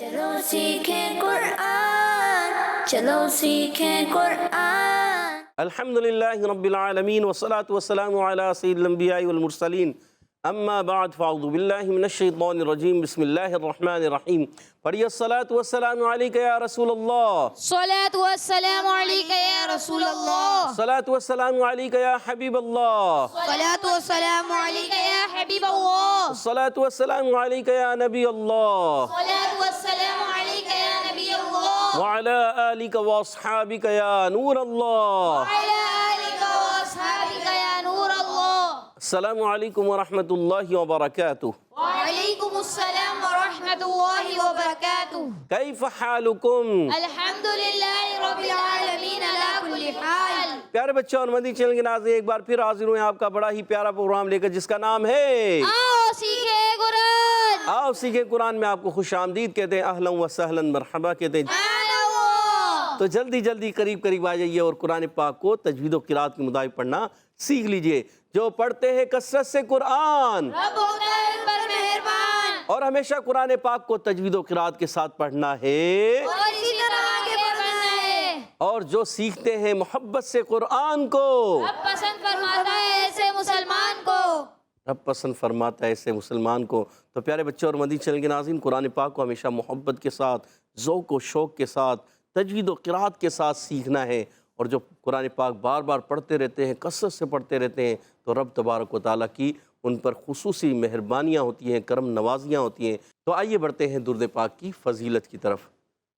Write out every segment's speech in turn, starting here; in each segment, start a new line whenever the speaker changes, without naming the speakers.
چلو سیکھیں قرآن، چلو سیکھیں قرآن۔
الحمدللہ رب العالمین والصلاة والسلام علی سید الانبیاء والمرسلین، اما بعد فاعوذ باللہ من الشیطان الرجیم، بسم اللہ الرحمن الرحیم۔ پڑھیے الصلاة والسلام علیکہ یا رسول اللہ،
الصلاة والسلام علیکہ یا رسول اللہ،
الصلاة والسلام علیکہ یا حبیب اللہ،
الصلاة والسلام علیکہ یا حبیب اللہ،
الصلاة والسلام علیکہ یا نبی اللہ،
الصلاة والسلام علیکہ یا نبی اللہ،
وعلی آلک واصحابک یا نور اللہ۔
وعلی آلک واصحابک یا نور اللہ۔
السلام علیکم ورحمۃ اللہ وبرکاتہ۔
وعلیکم السلام ورحمۃ اللہ وبرکاتہ۔
کیف حالکم؟
الحمدللہ رب العالمین علی کل حال۔
پیارے بچوں اور مدنی چینل کے ناظرین، ایک بار پھر حاضر ہوئے آپ کا بڑا ہی پیارا پروگرام لے کر، جس کا نام ہے
آؤ سیکھیں قرآن۔
آؤ سیکھیں قرآن میں آپ کو خوش آمدید کہتے ہیں، اہلا و سہلا مرحبا کہتے ہیں۔ تو جلدی جلدی قریب آ جائیے اور قرآن پاک کو تجوید و قرات کے مطابق پڑھنا سیکھ لیجئے۔ جو پڑھتے ہیں کثرت سے قرآن،
رب ہوتا ہے ان پر مہربان،
اور ہمیشہ قرآن پاک کو تجوید و قرات کے ساتھ پڑھنا ہے،
اور اسی طرح آگے بڑھنا ہے۔
اور جو سیکھتے ہیں محبت سے قرآن کو،
رب پسند فرماتا ہے ایسے مسلمان کو۔
رب پسند فرماتا ہے ایسے مسلمان کو۔ تو پیارے بچوں اور مدنی چینل کے ناظرین، قرآن پاک کو ہمیشہ محبت کے ساتھ، ذوق و شوق کے ساتھ، تجوید و قرات کے ساتھ سیکھنا ہے، اور جو قرآن پاک بار بار پڑھتے رہتے ہیں، کثرت سے پڑھتے رہتے ہیں، تو رب تبارک و تعالیٰ کی ان پر خصوصی مہربانیاں ہوتی ہیں، کرم نوازیاں ہوتی ہیں۔ تو آئیے بڑھتے ہیں درود پاک کی فضیلت کی طرف۔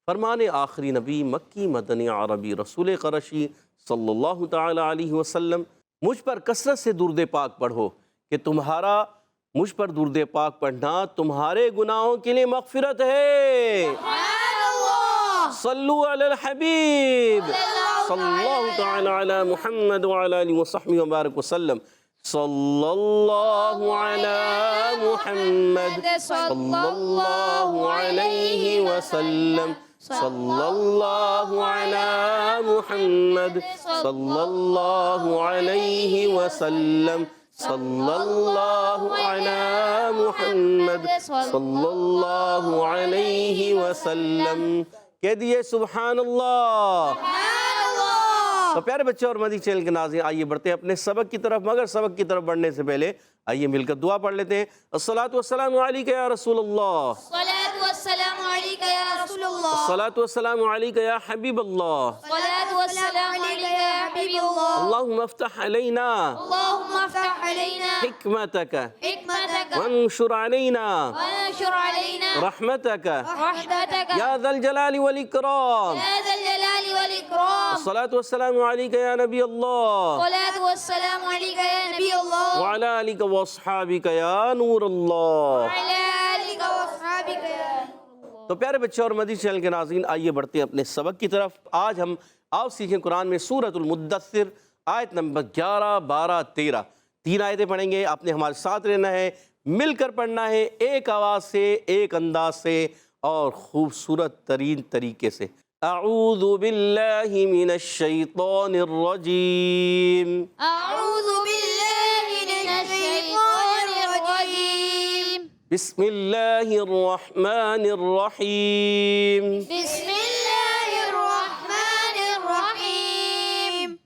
فرمان آخری نبی مکی مدنی عربی رسول قرشی صلی اللہ تعالی علیہ وسلم، مجھ پر کثرت سے درود پاک پڑھو کہ تمہارا مجھ پر درود پاک پڑھنا تمہارے گناہوں کے لیے مغفرت ہے۔ صلو علی الحبیب صلی اللہ تعالی علی محمد وعلی آلہ وصحبہ وبارک وسلم۔ صلی اللہ علی محمد صلی اللہ علیہ وسلم، صلی اللہ علی محمد صلی اللہ علیہ وسلم، صلی اللہ علی محمد صلی اللہ علیہ وسلم۔ کہہ دیئے سبحان اللہ۔ تو پیارے بچوں اور مدنی چینل کے ناظرین، آئیے بڑھتے ہیں اپنے سبق کی طرف، مگر سبق کی طرف بڑھنے سے پہلے آئیے مل کر دعا پڑھ لیتے ہیں۔ الصلاۃ والسلام علیکہ یا رسول اللہ،
الصلاة والسلام علیکہ یا رسول اللہ،
الصلاۃ والسلام علیکہ یا حبیب اللہ،
الصلاة والسلام علیکہ یا حبیب اللہ۔
اللہم افتح علینا
اللہم افتح علینا
حکمتک
حکمتک
وانشر علینا
وانشر علینا
رحمتک
رحمتک
یا ذا الجلال والاکرام۔
یا ذا الجلال والاکرام۔
الصلاۃ والسلام علیکہ یا نبی اللہ،
الصلاة والسلام علیکہ یا نبی اللہ،
وعلی آلک واصحابک یا نور اللہ۔
وعلی آلک واصحابک یا نور اللہ۔
تو پیارے بچوں اور مدنی چینل کے ناظرین، آئیے بڑھتے ہیں اپنے سبق کی طرف۔ آج ہم آؤ سیکھیں قرآن میں سورۃ المدثر، آیت نمبر 11، 12، 13، 3 آیتیں پڑھیں گے۔ آپ نے ہمارے ساتھ رہنا ہے، مل کر پڑھنا ہے، ایک آواز سے، ایک انداز سے، اور خوبصورت ترین طریقے سے۔ اعوذ باللہ من الشیطان الرجیم،
اعوذ باللہ من الشیطان الرجیم،
بسم اللہ الرحمن الرحیم۔
بسم اللہ الرحمن الرحیم۔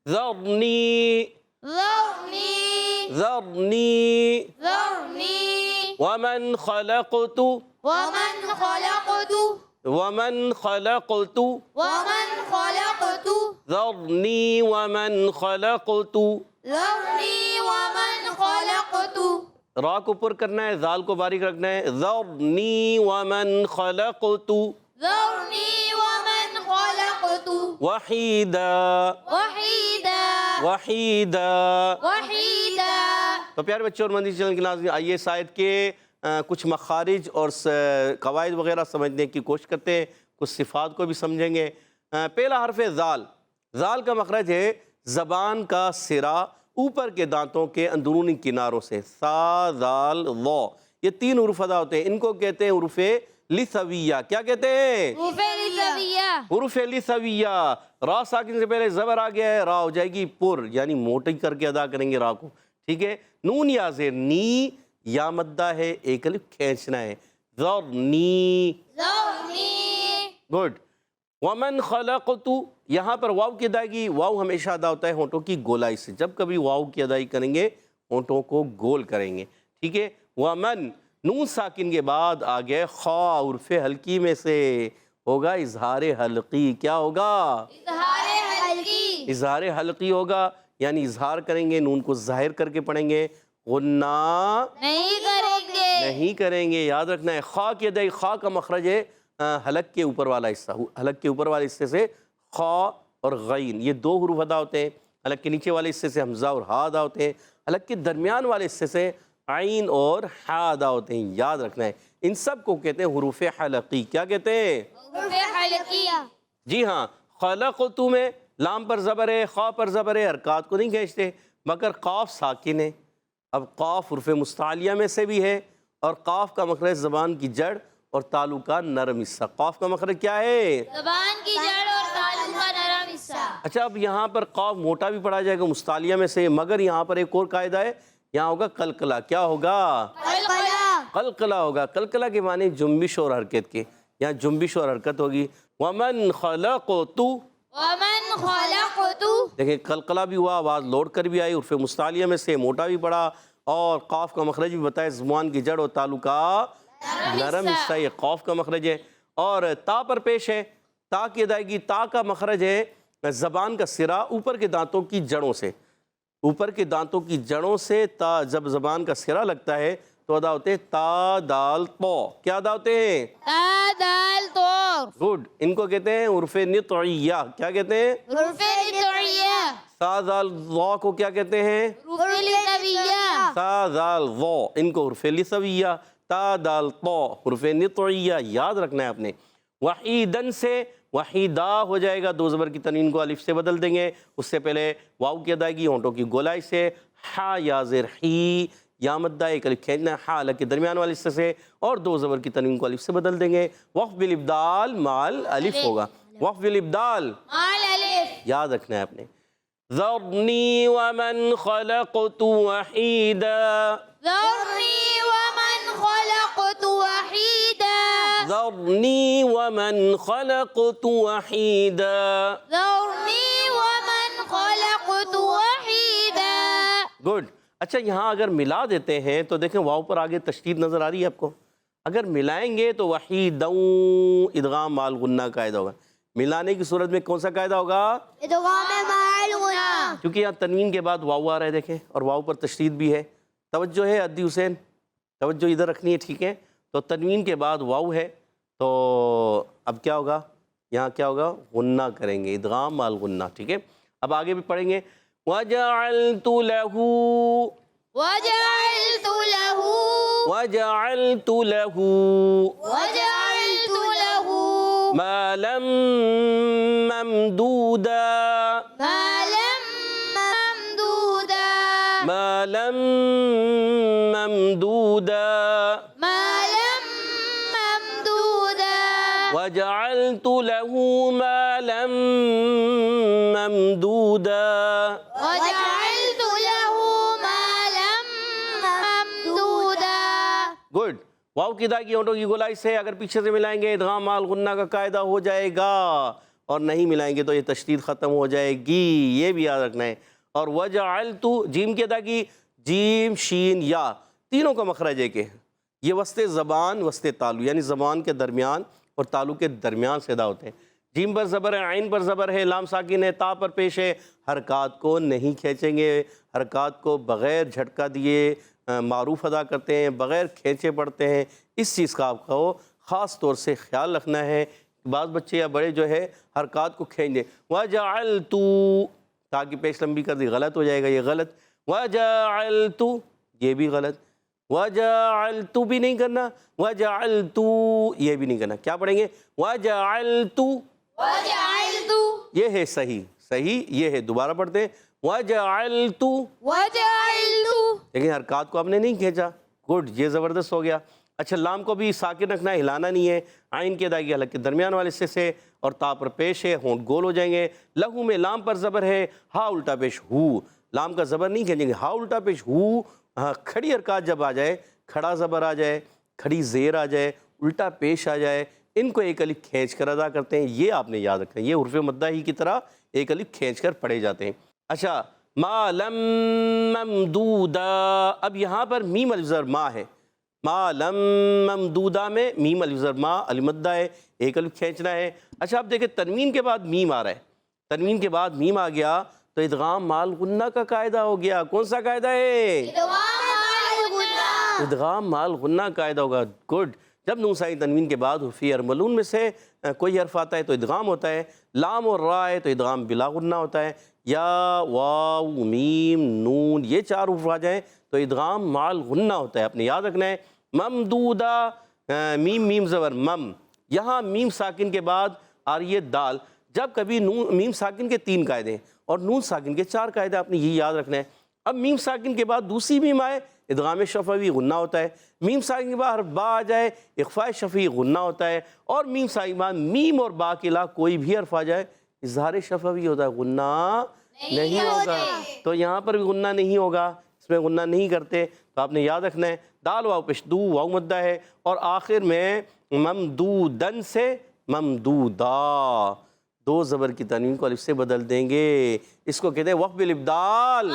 ذرنی
ذرنی
ذرنی
ذرنی
ومن خلقت
ومن خلقت
ومن خلقت
ومن خلقت
ذرنی ومن خلقت۔
ذرنی ومن خلقت،
را کو پر کرنا ہے، ذال کو باریک رکھنا ہے۔ ذرنی ومن خلقت
ذرنی ومن خلقت
وحیدا
وحیدا
وحیدا۔
وحیدا۔
تو پیارے بچوں اور مدنی چینل کے ناظرین، آئیے اس آیت کے کچھ مخارج اور قواعد وغیرہ سمجھنے کی کوشش کرتے ہیں، کچھ صفات کو بھی سمجھیں گے۔ پہلا حرف ہے ذال۔ ذال کا مخرج ہے زبان کا سرا اوپر کے دانتوں کے اندرونی کناروں سے، سا، ذال، ضا، یہ 3 حروف ادا ہوتے ہیں۔ ان کو کہتے ہیں حروف لثویہ۔ کیا کہتے ہیں؟
حروف لثویہ۔
حروف لثویہ۔ را ساکن سے پہلے زبر آ گیا ہے، را ہو جائے گی پر، یعنی موٹی کر کے ادا کریں گے را کو، ٹھیک ہے۔ نون یا زیر، نی یا مدہ ہے، ایک الف کھینچنا ہے۔ ذرنی، گڈ. ومن خلقت، یہاں پر واو کی ادائیگی، واو ہمیشہ ادا ہوتا ہے ہونٹوں کی گولائی سے. جب کبھی واو کی ادائیگی کریں گے ہونٹوں کو گول کریں گے، ٹھیک ہے. ومن، نون ساکن کے بعد آگے خا، عرف حلقی میں سے ہوگا اظہار حلقی. کیا ہوگا؟
اظہار حلقی.
اظہار حلقی ہوگا، یعنی اظہار کریں گے، نون کو ظاہر کر کے پڑھیں گے. غنہ
نہیں کریں گے.
نہیں کریں گے، یاد رکھنا ہے. خا کی ادائی، خا کا مخرج ہے حلق کے اوپر والا حصہ، حلق کے اوپر والے حصے سے خا اور غین، یہ دو حروف ادا ہوتے ہیں. حلق کے نیچے والے حصے سے حمزہ اور ہا ادا ہوتے ہیں. حلق کے درمیان والے حصے سے عین اور ہا ادا ہوتے ہیں. یاد رکھنا ہے، ان سب کو کہتے ہیں حروف حلقی. کیا کہتے ہیں؟
حروف حلقیہ.
جی ہاں. خلقتو میں لام پر زبر ہے، خا پر زبر ہے، حرکات کو نہیں کھینچتے، مگر قاف ساکن ہے. اب قاف حرف مستعلیہ میں سے بھی ہے، اور قاف کا مخرج زبان کی جڑ اور تالو کا نرم حصہ. قاف کا مخرج کیا ہے؟
زبان کی جڑ اور تالو کا نرم حصہ.
اچھا، اب یہاں پر قاف موٹا بھی پڑھا جائے گا مستعلیہ میں سے، مگر یہاں پر ایک اور قاعدہ ہے، یہاں ہوگا قلقلہ. کیا ہوگا؟
قلقلہ.
قلقلہ ہوگا. قلقلہ کے معنی جنبش اور حرکت کے، یہاں جنبش اور حرکت ہوگی. ومن خلقت،
ومن خلقت.
دیکھیں قلقلہ بھی ہوا، آواز لوٹ کر بھی آئی، عرف مستعلیہ میں سے موٹا بھی پڑا، اور قاف کا مخرج بھی بتایا زبان کی جڑ اور تالو کا نرم حصہ. یہ قاف کا مخرج ہے. اور تا پر پیش ہے، تا کی ادائیگی، تا کا مخرج ہے زبان کا سرا اوپر کے دانتوں کی جڑوں سے. اوپر کے دانتوں کی جڑوں سے تا، جب زبان کا سرا لگتا ہے تو ادا ہوتے ہیں تا دال تو. کیا ادا ہوتے ہیں؟
تا دال طور.
گڈ. ان کو کہتے ہیں حروف نطعیہ. کیا کہتے ہیں؟
حروف نطعیہ.
تا دال ضا کو کیا کہتے ہیں؟
حروف لثویہ.
تا دال ضا، ان کو حروف لثویہ. تا دال طا حروف نطعیہ. یاد رکھنا ہے آپ نے. وحیدن سے وحیدہ ہو جائے گا، دو زبر کی تنوین کو الف سے بدل دیں گے. اس سے پہلے واو کی ادائیگی ہونٹوں کی گولائی سے. ہا یا زیر ہی، یا مدہ ایک الف کھینچنا ہے، ہا الگ کے درمیان والے حصے سے، اور دو زبر کی تنوین کو الف سے بدل دیں گے. وقف بالابدال مال الف ہوگا. وقف بالابدال
مال الف.
یاد رکھنا ہے آپ نے. ذرنی ومن خلقت وحیدا.
ذرنی ومن خلقت وحیدا.
ذرنی ومن خلقت وحیدا.
ذرنی ومن خلقت وحیدا.
گڈ. اچھا، یہاں اگر ملا دیتے ہیں تو دیکھیں واو پر آگے تشدید نظر آ رہی ہے آپ کو. اگر ملائیں گے تو وحیدوں ادغام مال غنہ قاعدہ ہوگا. ملانے کی صورت میں کون سا قاعدہ ہوگا؟
ادغام مال غنہ.
کیونکہ یہاں تنوین کے بعد واو آ رہا ہے، دیکھیں، اور واو پر تشدید بھی ہے. توجہ ہے عدی حسین، توجہ ادھر رکھنی ہے، ٹھیک ہے. تو تنوین کے بعد واو ہے، تو اب کیا ہوگا؟ یہاں کیا ہوگا؟ غنہ کریں گے، ادغام مال غنہ، ٹھیک ہے. اب آگے بھی پڑھیں گے. وَجَعَلْتُ لَهُ،
وجعلت له،
وَجَعَلْتُ لَهُ
وجعلت له
مَالًا مَمْدُودًا.
مالا ممدودا.
مَالًا مَمْدُودًا.
مالا ممدودا.
وَجَعَلْتُ لَهُ مَالًا مَمْدُودًا.
وجعلت له مالا ممدودا.
گڈ. واو کی ادائیگی ہونٹوں کی گولائی سے اگر پیچھے سے ملائیں گے ادغام مال غنہ کا قاعدہ ہو جائے گا، اور نہیں ملائیں گے تو یہ تشدید ختم ہو جائے گی. یہ بھی یاد رکھنا ہے. اور وجعلت، جیم کی ادائیگی، جیم شین یا تینوں کا مخرج ہے کہ یہ وسط زبان وسط تالو، یعنی زبان کے درمیان اور تالو کے درمیان سے ادا ہوتے ہیں. جیم پر زبر ہے، عین پر زبر ہے، لام ساکن ہے، تا پر پیش ہے. حرکات کو نہیں کھینچیں گے، حرکات کو بغیر جھٹکا دیے معروف ادا کرتے ہیں، بغیر کھینچے پڑھتے ہیں. اس چیز کا آپ کو خاص طور سے خیال رکھنا ہے. بعض بچے یا بڑے جو ہے حرکات کو کھینچ دیں. وَجَعَلْتُ، تاکہ پیش لمبی کر دی، غلط ہو جائے گا، یہ غلط. وَجَعَلْتُ، یہ بھی غلط. وَجَعَلْتُ بھی نہیں کرنا، وَجَعَلْتُ یہ بھی نہیں کرنا. کیا پڑھیں گے؟ وَجَعَلْتُ،
وجعلت،
یہ ہے صحیح، صحیح یہ ہے. دوبارہ پڑھتے ہیں. وَجَعَلْتُ،
وجعلت.
لیکن حرکات کو آپ نے نہیں کھینچا. گڈ، یہ زبردست ہو گیا. اچھا، لام کو بھی ساکن رکھنا ہے، ہلانا نہیں ہے. عین کی ادائیگی حلق کے درمیان والے حصے سے، اور تا پر پیش ہے، ہونٹ گول ہو جائیں گے. لہو میں لام پر زبر ہے، ہا الٹا پیش ہو. لام کا زبر نہیں کھینچیں گے، ہا الٹا پیش ہو. ہاں، کھڑی حرکات جب آ جائے، کھڑا زبر آ جائے، کھڑی زیر آ جائے، الٹا پیش آ جائے، ان کو ایک الف کھینچ کر ادا کرتے ہیں، یہ آپ نے یاد رکھنا ہے، یہ حرف مدہ ہی کی طرح ایک الف کھینچ کر پڑھے جاتے ہیں۔ اچھا، ما لم ممدودا، اب یہاں پر میم الف زبر ما ہے، ما لم ممدودا میں میم الف زبر ما الف مدہ ہے، ایک الف کھینچنا ہے۔ اچھا اب دیکھیں تنوین کے بعد میم آ رہا ہے، تنوین کے بعد میم آ گیا تو ادغام مال غنہ کا قاعدہ ہو گیا۔ کون سا قاعدہ ہے؟ ادغام مال غنہ قاعدہ ہوگا۔ گڈ، جب نون ساکن تنوین کے بعد حروف ارملون میں سے کوئی حرف آتا ہے تو ادغام ہوتا ہے، لام اور را ہے تو ادغام بلا غنہ ہوتا ہے، یا واو میم نون یہ چار حروف آ جائیں تو ادغام مال غنہ ہوتا ہے، آپ نے یاد رکھنا ہے۔ ممدودہ، میم میم زبر مم، یہاں میم ساکن کے بعد آ رہی ہے دال۔ جب کبھی نون میم ساکن کے 3 قاعدے ہیں اور نون ساکن کے 4 قاعدے، آپ نے یہ یاد رکھنا ہے۔ اب میم ساکن کے بعد دوسری میم آئے ادغام شفوی غنہ ہوتا ہے، میم ساکن کے بعد حرف با آ جائے اخفاء شفوی غنہ ہوتا ہے، اور میم ساکن کے بعد میم اور با کے علاوہ کوئی بھی حرف آ جائے اظہار شفوی ہوتا ہے، غنہ نہیں ہوگا۔ تو یہاں پر بھی غنہ نہیں ہوگا، اس میں غنہ نہیں کرتے، تو آپ نے یاد رکھنا ہے دال واو پیش دو واو مدہ ہے، اور آخر میں ممدودن سے ممدودا، 2 زبر کی تنوین کو الف سے بدل دیں گے، اس کو کہتے ہیں وقف بالابدال،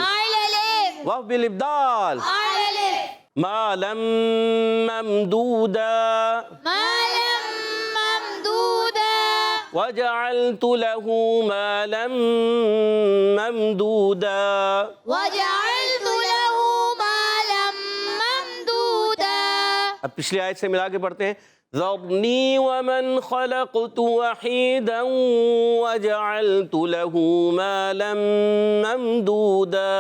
وقف بالابدال۔ ما لم ممدودا وجعلت له مالا ممدودا۔ اب پچھلی آیت سے ملا کے پڑھتے ہیں، ذرنی ومن خلقت وحیدا وجعلت له مالا ممدودا۔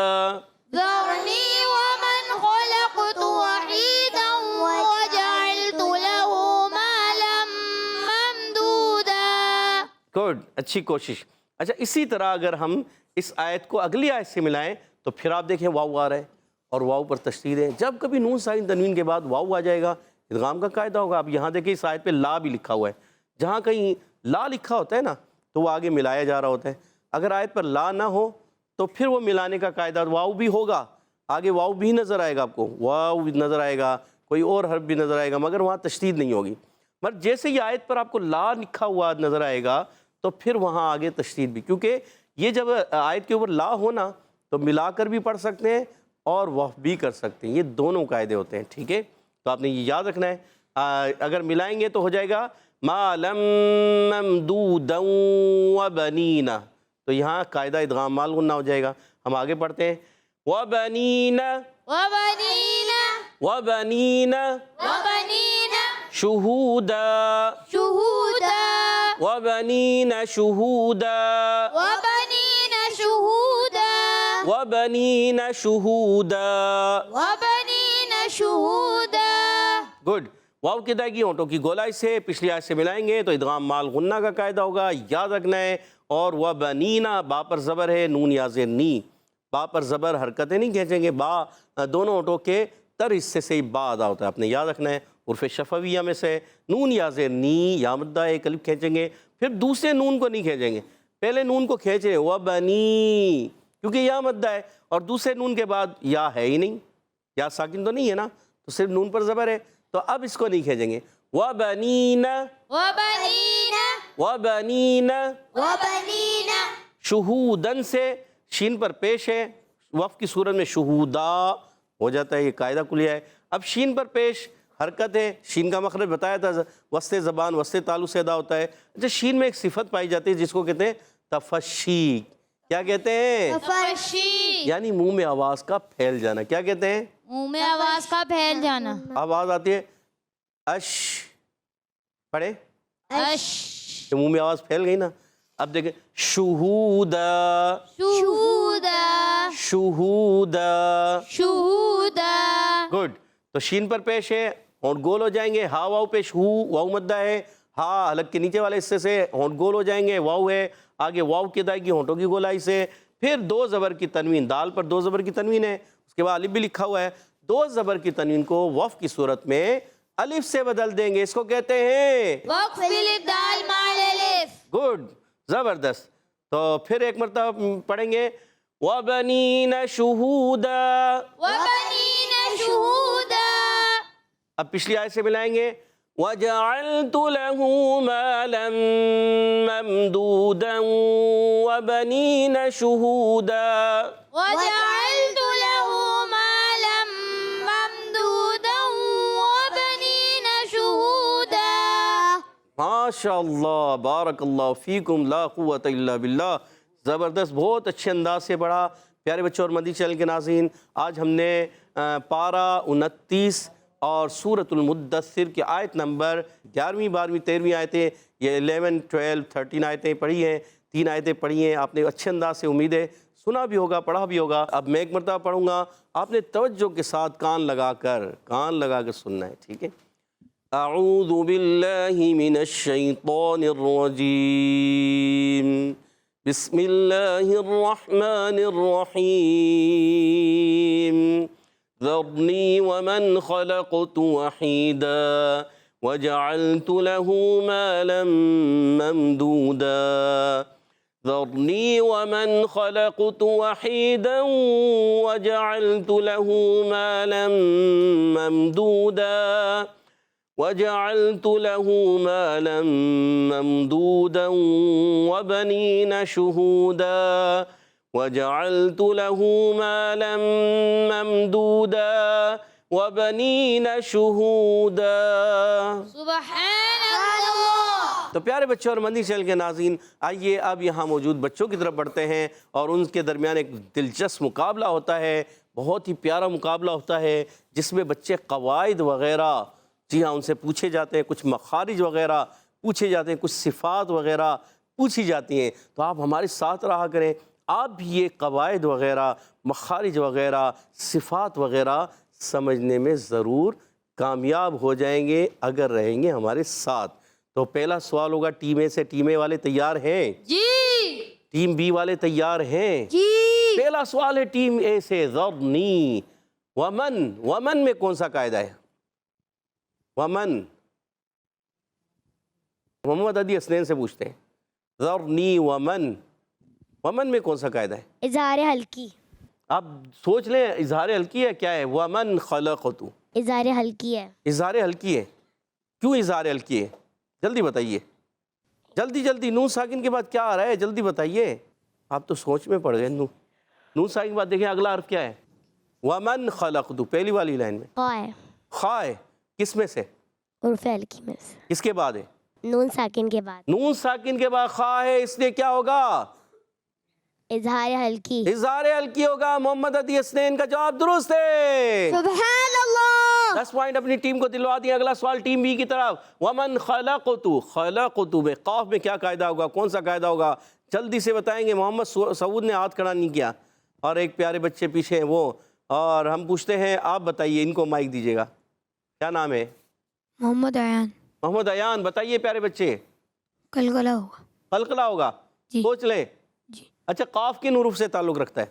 گڈ، اچھی کوشش۔ اچھا اسی طرح اگر ہم اس آیت کو اگلی آیت سے ملائیں تو پھر آپ دیکھیں واو آ رہا ہے اور واو پر تشدید ہے، جب کبھی نون ساکن تنوین کے بعد واو آ جائے گا ادغام کا قاعدہ ہوگا۔ اب یہاں دیکھیں اس آیت پہ لا بھی لکھا ہوا ہے، جہاں کہیں لا لکھا ہوتا ہے نا تو وہ آگے ملایا جا رہا ہوتا ہے، اگر آیت پر لا نہ ہو تو پھر وہ ملانے کا قاعدہ واو بھی ہوگا، آگے واو بھی نظر آئے گا، آپ کو واو بھی نظر آئے گا، کوئی اور حرف بھی نظر آئے گا، مگر وہاں تشدید نہیں ہوگی۔ مگر جیسے یہ آیت پر آپ کو لا لکھا ہوا نظر آئے گا تو پھر وہاں آگے تشدید بھی، کیونکہ یہ جب آیت کے اوپر لا ہونا تو ملا کر بھی پڑھ سکتے ہیں اور وقف بھی کر سکتے ہیں، یہ دونوں قاعدے ہوتے ہیں، ٹھیک ہے؟ تو آپ نے یہ یاد رکھنا ہے، اگر ملائیں گے تو ہو جائے گا ما لم ممدودا وبنینا، تو یہاں قاعدہ ادغام مال غنہ ہو جائے گا۔ ہم آگے پڑھتے ہیں، وبنینا وبنینا شہودا وبنینا شہودا وبنینا شہودا۔ گڈ، واو کی ادائیگی ہونٹوں کی گولائی سے پچھلی آیت سے ملائیں گے تو ادغام مال غنہ کا قاعدہ ہوگا، یاد رکھنا ہے۔ اور وبنینا، با پر زبر ہے، نون یا زیر نی، با پر زبر حرکتیں نہیں کھینچیں گے، با دونوں ہونٹوں کے تر حصے سے ہی با ادا ہوتا ہے، آپ نے یاد رکھنا ہے۔ حرف شفویہ میں سے نون یا زیر نی یا مدہ ایک الف کھینچیں گے، پھر دوسرے نون کو نہیں کھینچیں گے، پہلے نون کو کھینچ رہے ہیں وبنی، کیونکہ یا مدہ ہے، اور دوسرے نون کے بعد یا ہے ہی نہیں، یا ساکن تو نہیں ہے نا، تو صرف نون پر زبر ہے، تو اب اس کو نہیں کھینچیں گے۔ وبنینا شہودن سے شین پر پیش ہے، وقف کی صورت میں شہودا ہو جاتا ہے، یہ قاعدہ کلیہ ہے۔ اب شین پر پیش حرکت ہے، شین کا مخرج بتایا تھا، وسط زبان وسط تالو سے ادا ہوتا ہے۔ اچھا شین میں ایک صفت پائی جاتی ہے جس کو کہتے ہیں تفشی، کیا کہتے ہیں؟
تفشی،
یعنی منہ میں آواز کا پھیل جانا، کیا کہتے ہیں؟
منہ میں آواز کا پھیل جانا۔
آواز آتی ہے اش، پڑھے،
اش،
تو منہ میں آواز پھیل گئی نا۔ اب دیکھیں شہودا شہودا، گڈ، تو شین پر پیش ہے، ہونٹ گول ہو جائیں گے، ہا واو پیش ہو، واو مدہ ہے، ہا حلق کے نیچے والے حصے سے ہونٹ گول ہو جائیں گے، واو ہے، آگے واو کی ادائیگی ہونٹوں کی گولائی سے، پھر 2 زبر کی تنوین، دال پر 2 زبر کی تنوین ہے، اس کے بعد الف بھی لکھا ہوا ہے، 2 زبر کی تنوین کو وقف کی صورت میں الف سے بدل دیں گے، اس کو کہتے ہیں
وقف بالابدال مع الالف۔
گڈ، زبردست۔ تو پھر ایک مرتبہ پڑھیں گے وَبَنِينَ شُهُودًا،
وبنین شہودا،
اب پچھلی آیت سے ملائیں گے وجعلت له مالا ممدودا وبنين شهودا
وجعلت له مالا ممدودا وبنين شهودا.
ماشاء اللہ، بارک اللہ فیکم، لا قوت الا باللہ. زبردست، بہت اچھے انداز سے پڑھا. پیارے بچوں اور مدنی چینل کے ناظرین، آج ہم نے پارہ 29 اور سورۃ المدثر کی آیت نمبر 11ویں 12ویں 13ویں آیتیں، یہ 11 12 13 آیتیں پڑھی ہیں. 3 آیتیں پڑھی ہیں آپ نے اچھے انداز سے، امید ہے سنا بھی ہوگا، پڑھا بھی ہوگا. اب میں ایک مرتبہ پڑھوں گا، آپ نے توجہ کے ساتھ کان لگا کر سننا ہے، ٹھیک ہے؟ اعوذ باللہ من الشیطان الرجیم، بسم اللہ الرحمن الرحیم. ذرنی ومن خلقت وحیدا وجعلت له مالا ممدودا. ذرنی ومن خلقت وحیدا وجعلت له مالا ممدودا وجعلت له مالا ممدودا وبنين شهودا وجعلت له مالا ممدودا وبنين شهودا.
سبحان اللہ.
تو پیارے بچوں اور مدنی چینل کے ناظرین، آئیے اب یہاں موجود بچوں کی طرف بڑھتے ہیں اور ان کے درمیان ایک دلچسپ مقابلہ ہوتا ہے، بہت ہی پیارا مقابلہ ہوتا ہے جس میں بچے قواعد وغیرہ، جی ہاں، ان سے پوچھے جاتے ہیں، کچھ مخارج وغیرہ پوچھے جاتے ہیں، کچھ صفات وغیرہ پوچھی جاتی ہیں. تو آپ ہمارے ساتھ رہا کریں، آپ بھی یہ قواعد وغیرہ، مخارج وغیرہ، صفات وغیرہ سمجھنے میں ضرور کامیاب ہو جائیں گے اگر رہیں گے ہمارے ساتھ. تو پہلا سوال ہوگا ٹیم اے سے. ٹیم اے والے تیار ہیں؟
جی.
ٹیم بی والے تیار ہیں؟
جی.
پہلا سوال ہے ٹیم اے سے. ذرنی ومن، ومن میں کون سا قاعدہ ہے؟ ومن، محمد عدی اسنین سے پوچھتے ہیں. ذرنی ومن، ومن میں کون سا قاعدہ ہے؟
اظہار حلقی.
آپ سوچ لیں اظہار حلقی ہے کیا ہے؟ ومن خلقت،
اظہار حلقی ہے.
اظہار حلقی ہے. کیوں اظہار حلقی ہے؟ جلدی بتائیے، جلدی. نون ساکن کے بعد کیا آ رہا ہے؟ جلدی بتائیے. آپ تو سوچ میں پڑ گئے. نون ساکن کے بعد دیکھیں اگلا حرف کیا ہے؟ ومن خلقت، پہلی والی لائن میں
خا ہے.
خا ہے. کس میں سے؟
عرف حلقی میں سے.
کس کے بعد ہے؟
نون ساکن کے بعد.
نون ساکن کے بعد خا ہے، اس لیے کیا ہوگا؟
اظہار حلقی.
اظہار حلقی ہوگا. محمد عدی اسنین کا جواب درست ہے.
سبحان اللہ.
10 پوائنٹ اپنی ٹیم کو دلوا دیا. اگلا سوال ٹیم بی کی طرف. ومن خلقت، خلقت میں قاف میں کیا قاعدہ ہوگا؟ کون سا قاعدہ ہوگا؟ جلدی سے بتائیں گے. محمد سعود نے ہاتھ کھڑا نہیں کیا اور ایک پیارے بچے پیچھے ہیں وہ، اور ہم پوچھتے ہیں آپ بتائیے. ان کو مائک دیجیے گا. کیا نام ہے؟
محمد ایان.
محمد ایان. بتائیے پیارے بچے.
قلقلہ ہوگا.
قلقلہ ہوگا.
جی.
سوچ لیں.
جی.
اچھا، قاف کن حروف سے تعلق رکھتا ہے؟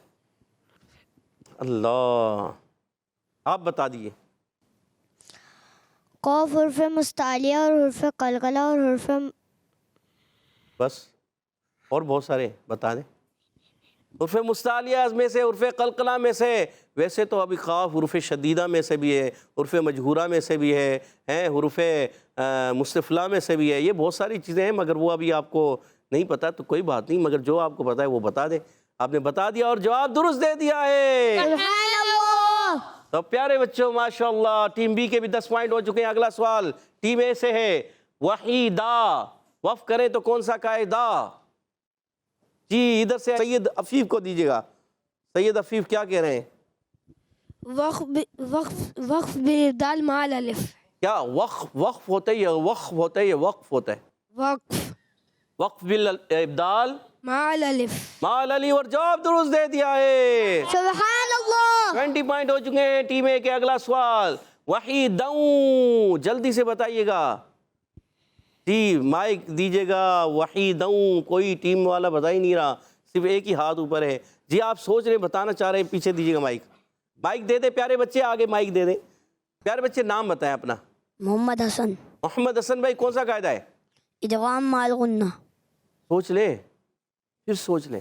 اللہ، آپ بتا دیجیے.
قاف حرف مستعلیہ اور حرف قلقلہ اور حرف،
بس، اور بہت سارے بتا دیں. حرف مستعلیہ میں سے، حرف قلقلہ میں سے. ویسے تو ابھی قاف حروف شدیدہ میں سے بھی ہے، حرف مجہورہ میں سے بھی ہے، حروف مستفلہ میں سے بھی ہے. یہ بہت ساری چیزیں ہیں، مگر وہ ابھی آپ کو نہیں پتا تو کوئی بات نہیں، مگر جو آپ کو پتا ہے وہ بتا دیں. آپ نے بتا دیا اور جواب درست دے دیا ہے.
سبحان اللہ.
تو پیارے بچوں ماشاءاللہ، ٹیم بی کے بھی 10 پوائنٹ ہو چکے ہیں. اگلا سوال ٹیم اے سے ہے. وحیدہ، وقف کریں تو کون سا قاعدہ؟ جی ادھر سے سید عفیف کو دیجیے گا. سید عفیف کیا کہہ رہے ہیں؟
وقف بالابدال مع الالف.
کیا وقف ہوتا ہے یا وقف ہوتا ہے یا وقف ہوتا ہے؟ وقف بالابدال
مع الالف.
مع الالف، اور جواب درست دے دیا ہے.
سبحان اللہ.
20 پوائنٹ ہو چکے ہیں ٹیم اے کے. اگلا سوال وحیدوں، جلدی سے بتائیے گا. جی مائک دیجیے گا. وحیدوں، کوئی ٹیم والا بتا ہی نہیں رہا، صرف ایک ہی ہاتھ اوپر ہے. جی آپ سوچ رہے بتانا چاہ رہے ہیں، پیچھے دیجیے گا مائک. مائک دے دے پیارے بچے، آگے مائک دے دیں. پیارے بچے نام بتائیں اپنا.
محمد حسن.
محمد حسن بھائی کون سا قاعدہ ہے؟
ادغام مع الغنہ.
سوچ لیں، پھر سوچ لیں.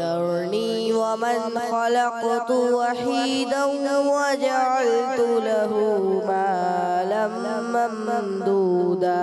ذرني ومن خلقت وحيدا وجعلت له مالا ممدودا।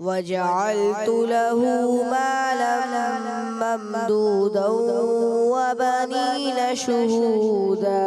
وجعلت له مالا ممدودا وبنين شهودا।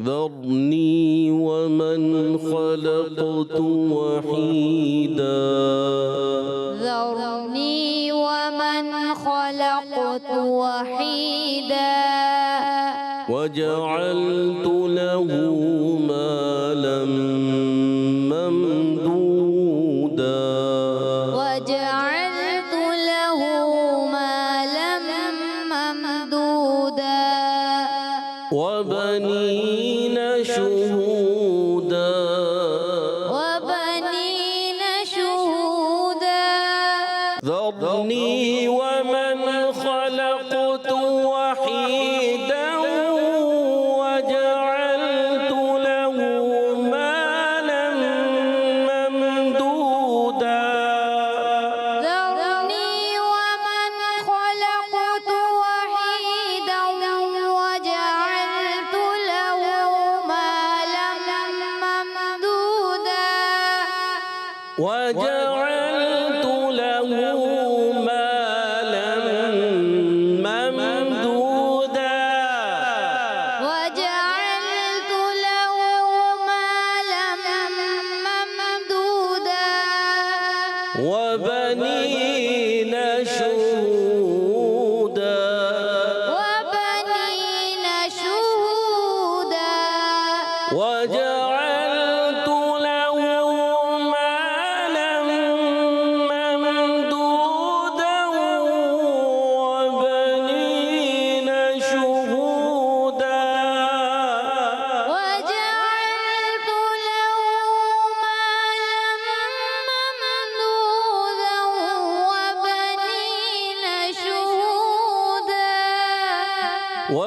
ذرني ومن خلقت وحيدا।
ذرني ومن خلقت وحيدا
وجعلت له مالا ممدودا
وجعلت له مالا ممدودا
وبنين شهودا
وبنين شهودا
ذرني ومن خلقت وحيدا وجعلت له مالا ممدودا
ذرني ومن خلقت وحيدا وجعلت له مالا ممدودا
وجعلت له مالا ممدودا
وجعلت له مالا ممدودا
وبنين شهودا
وبنين شهودا
وجعلت له مالا ممدودا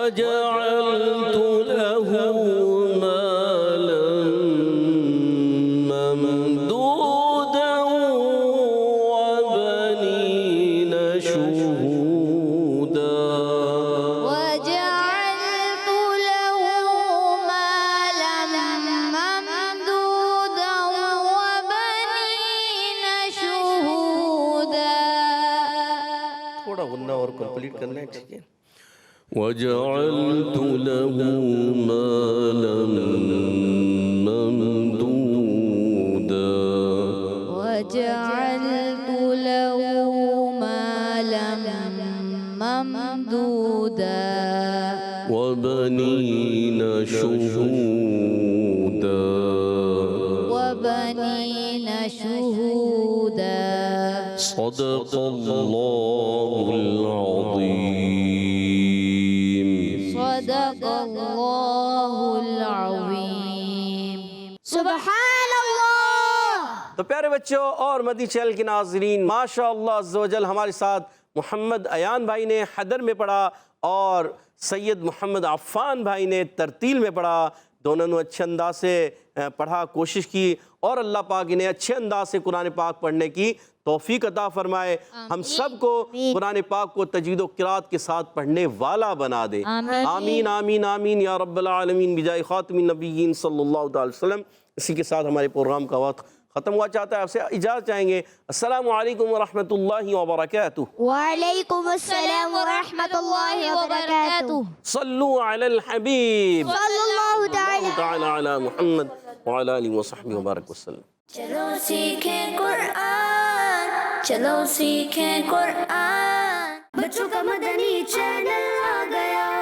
وجعلت له مالا ممدودا وبنين شهودا
وجعلت له مالا ممدودا وبنين شهودا.
تھوڑا غنہ اور کمپلیٹ کرنا ہے، ٹھیک ہے. وجعلت له مالا ممدودا
وجعلت له مالا ممدودا
وبنين شهودا
وبنين شهودا.
صدق الله العظيم.
صدق الله العظيم. سبحان اللہ.
تو پیارے بچوں اور مدنی چینل کے ناظرین، ماشاء اللہ عز و جل ہمارے ساتھ محمد ایان بھائی نے حدر میں پڑھا اور سید محمد عفان بھائی نے ترتیل میں پڑھا. دونوں نے اچھے انداز سے پڑھا، کوشش کی، اور اللہ پاک انہیں اچھے انداز سے قرآن پاک پڑھنے کی توفیق عطا فرمائے. ہم سب کو قرآن پاک کو تجوید و قرات کے ساتھ پڑھنے والا بنا دے. آمین آمین آمین یا رب العالمین بجائے خاتم النبیین صلی اللہ علیہ وسلم. اسی کے ساتھ ہمارے پروگرام کا وقت ختم ہوا چاہتا ہے. آپ سے اجازت چاہیں گے. السلام علیکم ورحمۃ اللہ وبرکاتہ.
وعلیکم السلام ورحمۃ اللہ وبرکاتہ.
صلو علی الحبیب
صلی اللہ تعالی
تعالی علی محمد وعلی آلہ وصحبہ وبارک وسلم.
چلو سیکھیں قرآن، چلو سیکھیں قرآن. بچوں کا مدنی چینل آ گیا.